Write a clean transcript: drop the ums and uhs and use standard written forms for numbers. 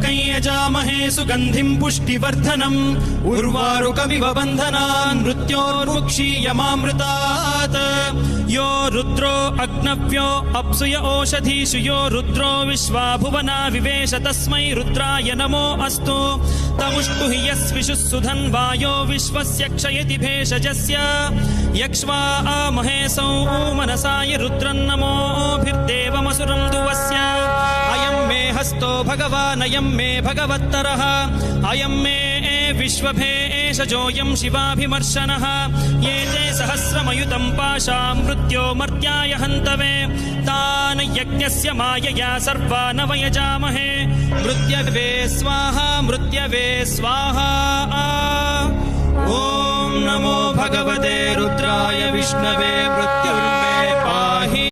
त्र्यम्बकं यजामहे सुगन्धिं पुष्टिवर्धनम् उर्वारुकमिव बन्धनान् मृत्योर्मुक्षीयमामृतात् यो रुद्रो अग्नव्यो अप्सुय ओषधीषु यो रुद्रो विश्वा भुवना विवेश तस्मै रुद्राय नमो अस्तु तमुष्टु हि यस्विषुः सुधन्वायो विश्वस्य क्षयति भेषजस्य यक्ष्वा महेशौ मनसाय रुद्रन्नमोभिर्देवमसुरं दुवस्य अयं मे हस्तो भगवान् अयं मे भगवत्तरः अयं मे विश्वभेषजोऽयं शिवाभिमर्शनः ये ते सहस्रमयुतं पाशां मृत्यो मर्त्याय हन्तवे तान् यज्ञस्य मायया सर्वान् वयजामहे मृत्यवे स्वाहा मृत्यवे स्वाहा ॐ नमो भगवते रुद्राय विष्णवे मृत्युर्मे